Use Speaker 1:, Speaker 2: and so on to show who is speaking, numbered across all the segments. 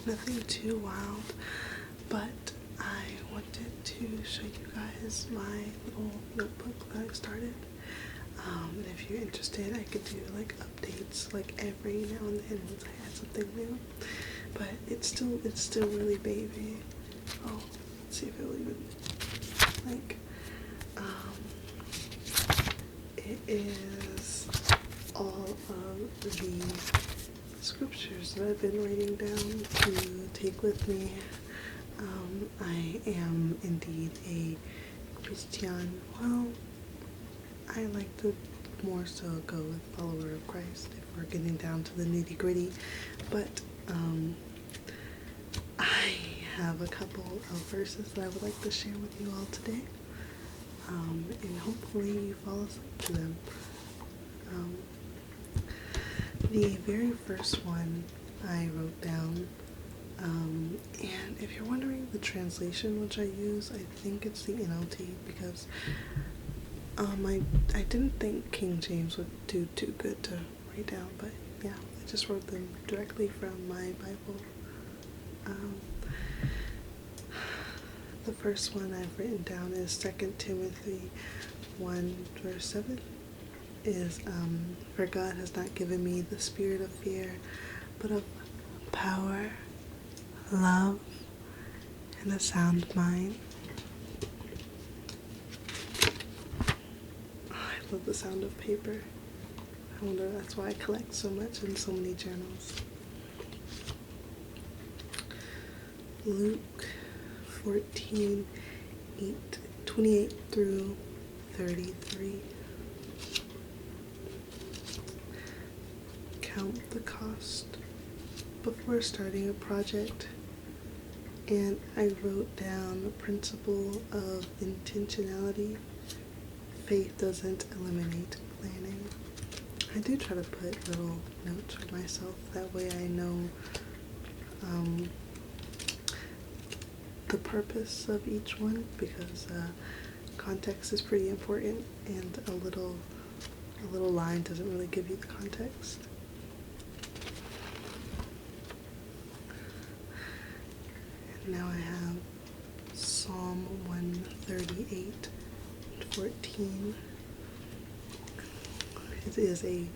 Speaker 1: nothing too wild, but I wanted to show you guys my little notebook that I started. And if you're interested, I could do like updates like every now and then once I add something new. But it's still really baby. Oh, let's see if it will even like it is all of the scriptures that I've been writing down to take with me. I am indeed a Christian. Well, I like to more so go with follower of Christ if we're getting down to the nitty gritty. But I have a couple of verses that I would like to share with you all today. And hopefully you fall asleep to them. The very first one I wrote down, and if you're wondering the translation which I use, I think it's the NLT because I didn't think King James would do too good to write down, but yeah, I just wrote them directly from my Bible. The first one I've written down is 2 Timothy 1 verse 7 is, for God has not given me the spirit of fear, but of power, love, and a sound mind. I love the sound of paper. I wonder that's why I collect so much in so many journals. Luke 14:28 through 33. Count the cost before starting a project, and I wrote down the principle of intentionality. Faith doesn't eliminate planning. I do try to put little notes for myself, that way I know the purpose of each one, because context is pretty important, and a little line doesn't really give you the context. And now I have Psalm 138:14. It is a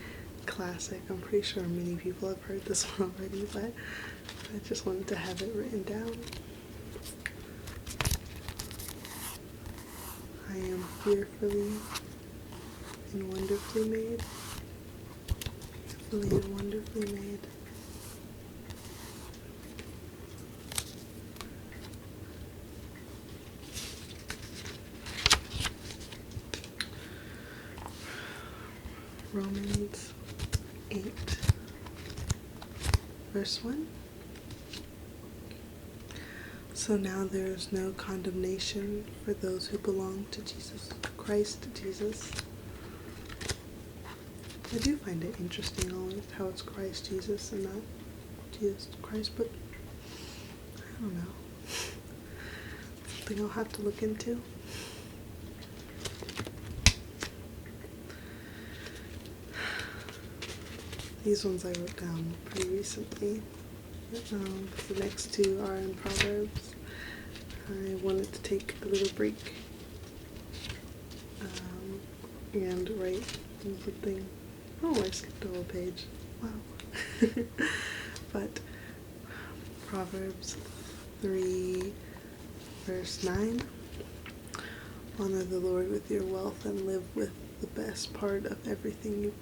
Speaker 1: classic. I'm pretty sure many people have heard this one already, but I just wanted to have it written down. I am fearfully and wonderfully made. Fearfully and wonderfully made. Romans 8 verse 1. So now there is no condemnation for those who belong to Christ Jesus. I do find it interesting always how it's Christ Jesus and not Jesus Christ, but I don't know. Something I'll have to look into. These ones I wrote down pretty recently. The next two are in Proverbs. I wanted to take a little break and write something. Oh, I skipped a whole page. Wow. But Proverbs 3 verse 9. Honor the Lord with your wealth and live with the best part of everything you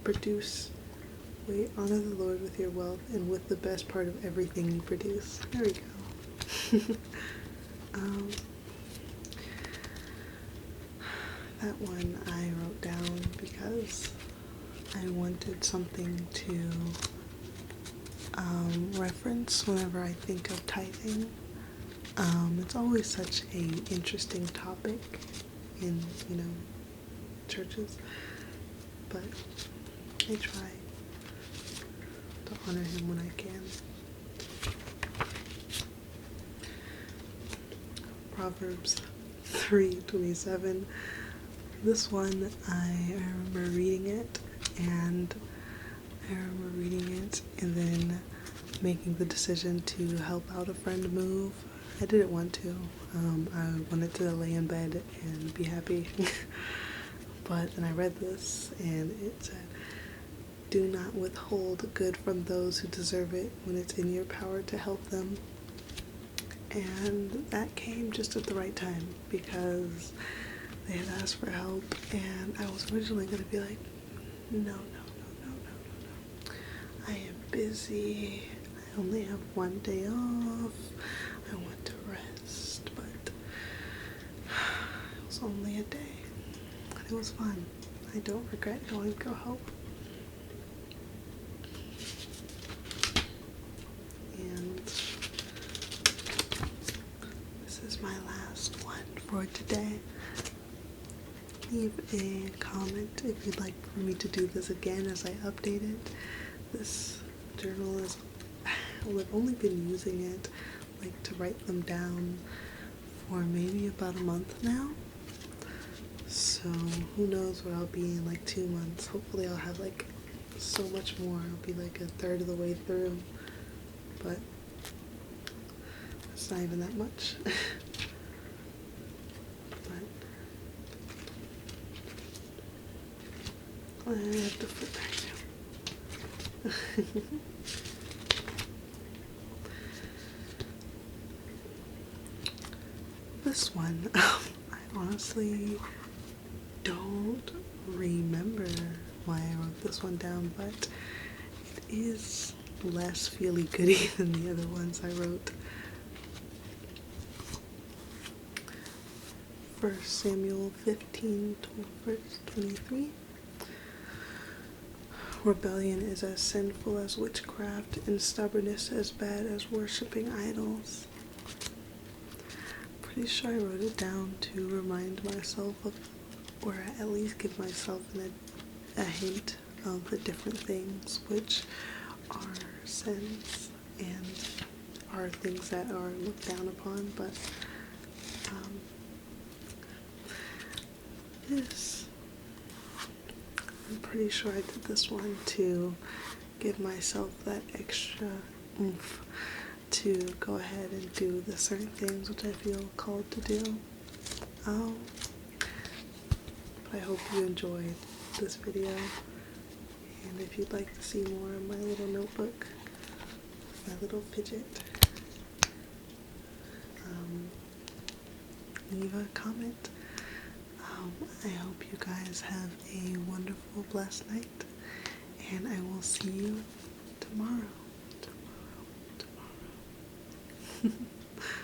Speaker 1: produce. Wait, honor the Lord with your wealth and with the best part of everything you produce. There we go. That one I wrote down because I wanted something to reference whenever I think of tithing. It's always such a interesting topic in, churches, but I try to honor him when I can. Proverbs 3:27. This one, I remember reading it, and then making the decision to help out a friend move. I didn't want to. I wanted to lay in bed and be happy. But then I read this and it said, do not withhold good from those who deserve it when it's in your power to help them. And that came just at the right time because they had asked for help and I was originally going to be like, no. I am busy. I only have one day off. I want to rest, but it was only a day. And it was fun. I don't regret going to go help. And this is my last one for today. Leave a comment if you'd like for me to do this again as I update it. This journal is, well, I've only been using it like to write them down for maybe about a month now. So who knows where I'll be in like 2 months. Hopefully I'll have like so much more. I'll be like a third of the way through, but it's not even that much. But I have to flip back now. This one, I honestly don't remember why I wrote this one down, but it is less feely goody than the other ones I wrote. 1 Samuel 15, verse 23. Rebellion is as sinful as witchcraft, and stubbornness as bad as worshipping idols. Pretty sure I wrote it down to remind myself of, or at least give myself a hint of the different things which are sins and are things that are looked down upon, but this, I'm pretty sure I did this one to give myself that extra oomph to go ahead and do the certain things which I feel called to do. But I hope you enjoyed this video, and if you'd like to see more of my little notebook, my little fidget, leave a comment. I hope you guys have a wonderful, blessed night, and I will see you